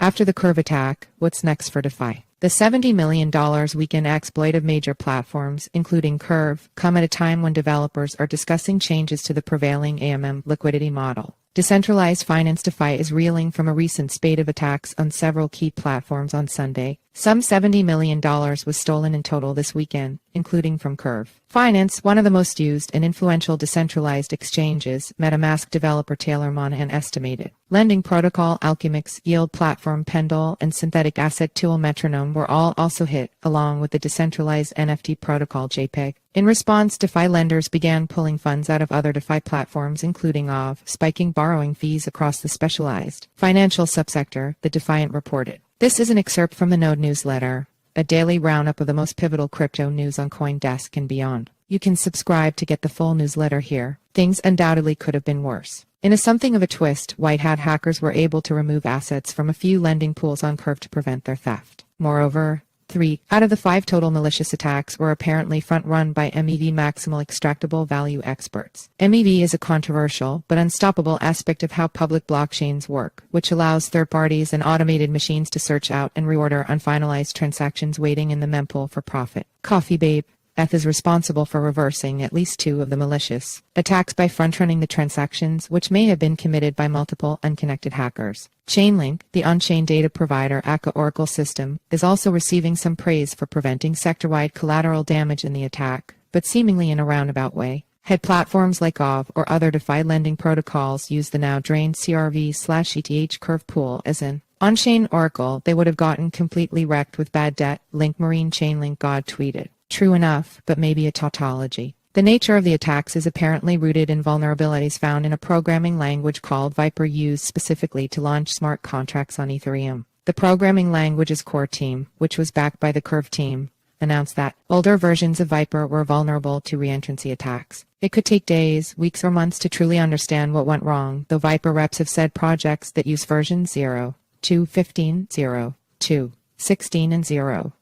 After the Curve attack, what's next for DeFi? The $70 million weekend exploit of major platforms, including Curve, come at a time when developers are discussing changes to the prevailing AMM liquidity model. Decentralized finance DeFi is reeling from a recent spate of attacks on several key platforms on Sunday. Some $70 million was stolen in total this weekend, including from Curve Finance, one of the most used and influential decentralized exchanges. MetaMask developer Taylor Monahan estimated. Lending protocol Alchemix, yield platform Pendle, and synthetic asset tool Metronome were all also hit, along with the decentralized NFT protocol JPEG. In response, DeFi lenders began pulling funds out of other DeFi platforms, including Aave, spiking borrowing fees across the specialized financial subsector, the Defiant reported. This is an excerpt from the Node newsletter, a daily roundup of the most pivotal crypto news on CoinDesk and beyond. You can subscribe to get the full newsletter here. Things undoubtedly could have been worse. In a something of a twist, white hat hackers were able to remove assets from a few lending pools on Curve to prevent their theft. Moreover, 3 out of the 5 total malicious attacks were apparently front-run by MEV maximal extractable value experts. MEV is a controversial but unstoppable aspect of how public blockchains work, which allows third parties and automated machines to search out and reorder unfinalized transactions waiting in the mempool for profit. Coffee Babe ETH is responsible for reversing at least 2 of the malicious attacks by front-running the transactions, which may have been committed by multiple unconnected hackers. Chainlink, the on-chain data provider Akka Oracle system, is also receiving some praise for preventing sector-wide collateral damage in the attack, but seemingly in a roundabout way. Had platforms like Aave or other DeFi lending protocols used the now drained CRV/ETH Curve pool as an on-chain oracle, they would have gotten completely wrecked with bad debt, Link Marine Chainlink God tweeted. True enough, but maybe a tautology. The nature of the attacks is apparently rooted in vulnerabilities found in a programming language called Viper, used specifically to launch smart contracts on Ethereum. The programming language's core team, which was backed by the Curve team, announced that older versions of Viper were vulnerable to reentrancy attacks. It could take days, weeks, or months to truly understand what went wrong, though Viper reps have said projects that use versions 0, 2, 15, 0, 2, 16, and 0,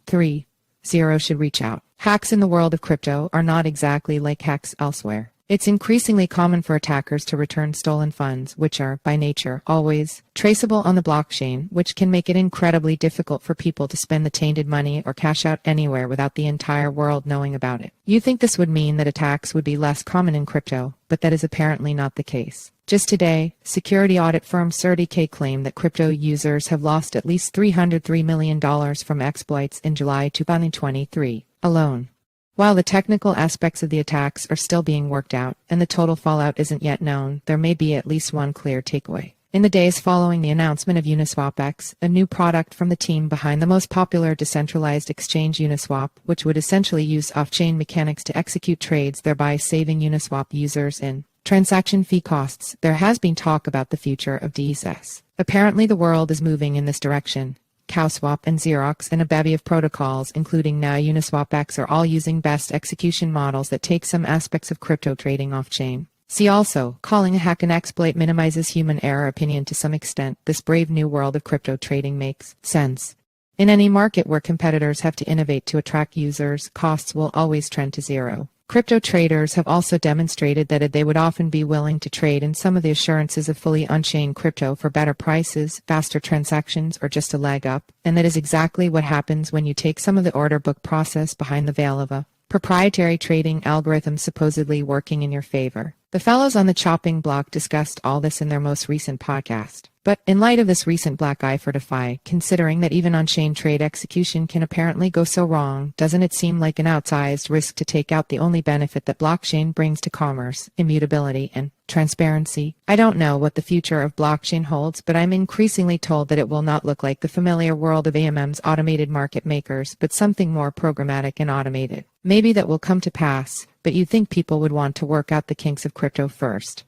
3, 0 should reach out. Hacks in the world of crypto are not exactly like hacks elsewhere. It's increasingly common for attackers to return stolen funds, which are, by nature, always traceable on the blockchain, which can make it incredibly difficult for people to spend the tainted money or cash out anywhere without the entire world knowing about it. You think this would mean that attacks would be less common in crypto, but that is apparently not the case. Just today, security audit firm CertiK claimed that crypto users have lost at least $303 million from exploits in July 2023 alone. While the technical aspects of the attacks are still being worked out and the total fallout isn't yet known, there may be at least one clear takeaway. In the days following the announcement of UniswapX, a new product from the team behind the most popular decentralized exchange Uniswap, which would essentially use off-chain mechanics to execute trades, thereby saving Uniswap users in transaction fee costs, there has been talk about the future of DES. Apparently the world is moving in this direction. CowSwap and Xerox and a bevy of protocols, including now UniswapX, are all using best execution models that take some aspects of crypto trading off-chain. See also, calling a hack an exploit minimizes human error opinion to some extent. This brave new world of crypto trading makes sense. In any market where competitors have to innovate to attract users, costs will always trend to zero. Crypto traders have also demonstrated that they would often be willing to trade in some of the assurances of fully on-chain crypto for better prices, faster transactions, or just a leg up, and that is exactly what happens when you take some of the order book process behind the veil of a proprietary trading algorithm supposedly working in your favor. The fellows on the chopping block discussed all this in their most recent podcast. But in light of this recent black eye for DeFi, considering that even on-chain trade execution can apparently go so wrong, doesn't it seem like an outsized risk to take out the only benefit that blockchain brings to commerce, immutability, and transparency? I don't know what the future of blockchain holds, but I'm increasingly told that it will not look like the familiar world of AMM's automated market makers, but something more programmatic and automated. Maybe that will come to pass, but you'd think people would want to work out the kinks of crypto first.